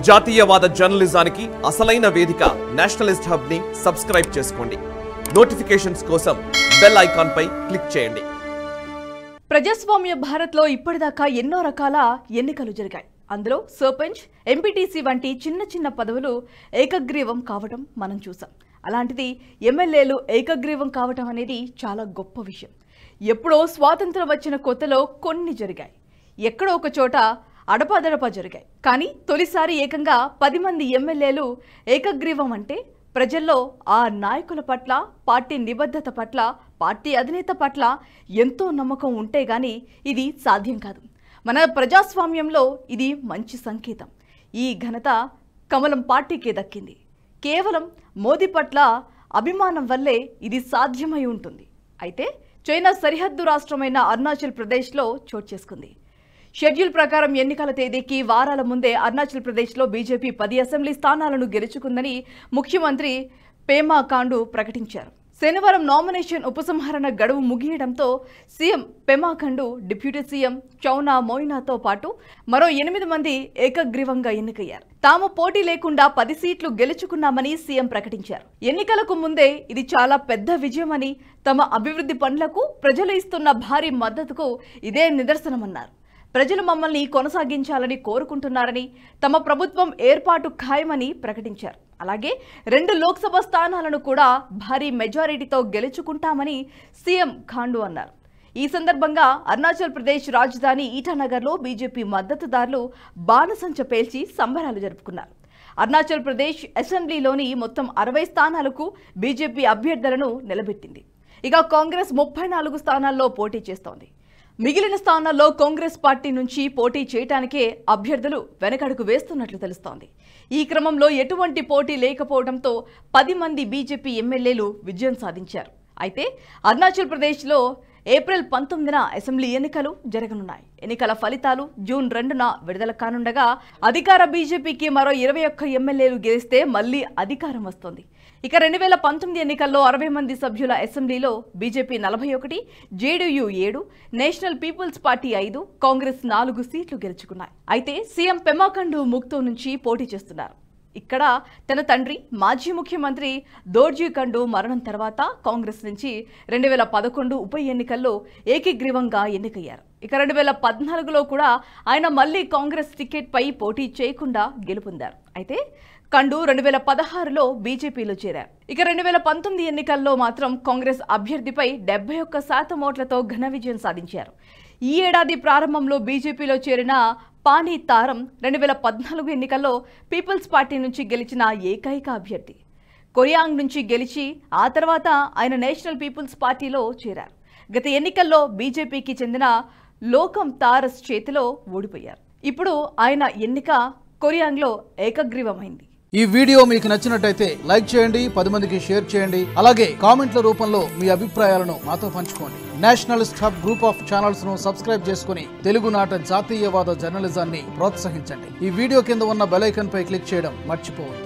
జాతీయవాద జర్నలిజానికి అసలైన వేదిక నేషనలిస్ట్ హబ్ ని సబ్స్క్రైబ్ చేసుకోండి. నోటిఫికేషన్స్ కోసం బెల్ ఐకాన్ పై క్లిక్ చేయండి. ప్రజాస్వామ్య భారత్లో ఇప్పటిదాకా ఎన్నో రకాల ఎన్నికలు జరిగాయి. అందులో సర్పంచ్, ఎంపీటీసీ వంటి చిన్న చిన్న పదవులు ఏకగ్రీవం కావడం మనం చూసాం. అలాంటిది ఎమ్మెల్యేలు ఏకగ్రీవం కావడం అనేది చాలా గొప్ప విషయం. ఎప్పుడో స్వాతంత్రం వచ్చిన కొత్తలో కొన్ని జరిగాయి, ఎక్కడో ఒక చోట అడపాదడపా జరిగాయి. కానీ తొలిసారి ఏకంగా 10 మంది ఎమ్మెల్యేలు ఏకగ్రీవం అంటే ప్రజల్లో ఆ నాయకుల పట్ల, పార్టీ నిబద్ధత పట్ల, పార్టీ అధినేత పట్ల ఎంతో నమ్మకం ఉంటే గాని ఇది సాధ్యం కాదు. మన ప్రజాస్వామ్యంలో ఇది మంచి సంకేతం. ఈ ఘనత కమలం పార్టీకే దక్కింది. కేవలం మోదీ పట్ల అభిమానం వల్లే ఇది సాధ్యమై ఉంటుంది. అయితే చైనా సరిహద్దు రాష్ట్రమైన అరుణాచల్ ప్రదేశ్లో చోటు చేసుకుంది. షెడ్యూల్ ప్రకారం ఎన్నికల తేదీకి వారాల ముందే అరుణాచల్ ప్రదేశ్లో బీజేపీ 10 అసెంబ్లీ స్థానాలను గెలుచుకుందని ముఖ్యమంత్రి పేమా ఖండు ప్రకటించారు. శనివారం నామినేషన్ ఉపసంహరణ గడువు ముగియడంతో CM Pema Khandu, deputy CM Chowna మోయినాతో పాటు మరో 8 మంది ఏకగ్రీవంగా ఎన్నికయ్యారు. తాము పోటీ లేకుండా 10 సీట్లు గెలుచుకున్నామని సీఎం ప్రకటించారు. ఎన్నికలకు ముందే ఇది చాలా పెద్ద విజయమని, తమ అభివృద్ధి పనులకు ప్రజలు ఇస్తున్న భారీ మద్దతుకు ఇదే నిదర్శనమన్నారు. ప్రజలు మమ్మల్ని కొనసాగించాలని కోరుకుంటున్నారని, తమ ప్రభుత్వం ఏర్పాటు ఖాయమని ప్రకటించారు. అలాగే 2 లోక్సభ స్థానాలను కూడా భారీ మెజారిటీతో గెలుచుకుంటామని సీఎం ఖండు అన్నారు. ఈ సందర్భంగా అరుణాచల్ ప్రదేశ్ రాజధాని ఈటానగర్లో బీజేపీ మద్దతుదారులు బాణసంచ పేల్చి సంబరాలు జరుపుకున్నారు. అరుణాచల్ ప్రదేశ్ అసెంబ్లీలోని మొత్తం 60 స్థానాలకు బీజేపీ అభ్యర్థులను నిలబెట్టింది. ఇక కాంగ్రెస్ 34 స్థానాల్లో పోటీ చేస్తోంది. మిగిలిన స్థానాల్లో కాంగ్రెస్ పార్టీ నుంచి పోటీ చేయడానికే అభ్యర్థులు వెనకడుగు వేస్తున్నట్లు తెలుస్తోంది. ఈ క్రమంలో ఎటువంటి పోటీ లేకపోవడంతో 10 మంది బీజేపీ ఎమ్మెల్యేలు విజయం సాధించారు. అయితే అరుణాచల్ ప్రదేశ్లో ఏప్రిల్ 19న అసెంబ్లీ ఎన్నికలు జరగనున్నాయి. ఎన్నికల ఫలితాలు జూన్ 2న విడుదల కానుండగా అధికార బీజేపీకి మరో 21 ఎమ్మెల్యేలు గెలిస్తే మళ్లీ అధికారం వస్తుంది. ఇక 2019 ఎన్నికల్లో 60 మంది సభ్యుల అసెంబ్లీలో BJP 41, JDU 7, National People's Party 5, Congress 4 సీట్లు గెలుచుకున్నాయి. అయితే సీఎం పెమా ఖండు ముక్తో నుంచి పోటీ చేస్తున్నారు. ఇక్కడ తన తండ్రి మాజీ ముఖ్యమంత్రి దోర్జీ ఖండు మరణం తర్వాత కాంగ్రెస్ నుంచి 2011 ఉప ఎన్నికల్లో ఏకగ్రీవంగా ఎన్నికయ్యారు. ఇక 2014లో కూడా ఆయన మళ్లీ కాంగ్రెస్ టికెట్ పై పోటీ చేయకుండా గెలుపొందారు. అయితే ఖండు 2016లో బీజేపీలో చేరారు. ఇక 2019 ఎన్నికల్లో మాత్రం కాంగ్రెస్ అభ్యర్థిపై 71% ఓట్లతో ఘన విజయం సాధించారు. ఈ ఏడాది ప్రారంభంలో బీజేపీలో చేరిన పానీ తారం 2014 ఎన్నికల్లో పీపుల్స్ పార్టీ నుంచి గెలిచిన ఏకైక అభ్యర్థి. కొరియాంగ్ నుంచి గెలిచి ఆ తర్వాత ఆయన నేషనల్ పీపుల్స్ పార్టీలో చేరారు. గత ఎన్నికల్లో బీజేపీకి చెందిన లోకం తారస్ చేతిలో ఓడిపోయారు. ఇప్పుడు ఆయన ఎన్నిక కొరియాంగ్లో ఏకగ్రీవమైంది. ఈ వీడియో మీకు నచ్చినట్టయితే లైక్ చేయండి, 10 మందికి షేర్ చేయండి. అలాగే కామెంట్ల రూపంలో మీ అభిప్రాయాలను మాతో పంచుకోండి. Nationalist hub group of channels ను సబ్స్క్రైబ్ చేసుకుని తెలుగునాట జాతీయవాద జర్నలిజాన్ని ప్రోత్సహించండి. ఈ వీడియో కింద ఉన్న బెల్ ఐకాన్ పై క్లిక్ చేయడం మర్చిపోవద్దు.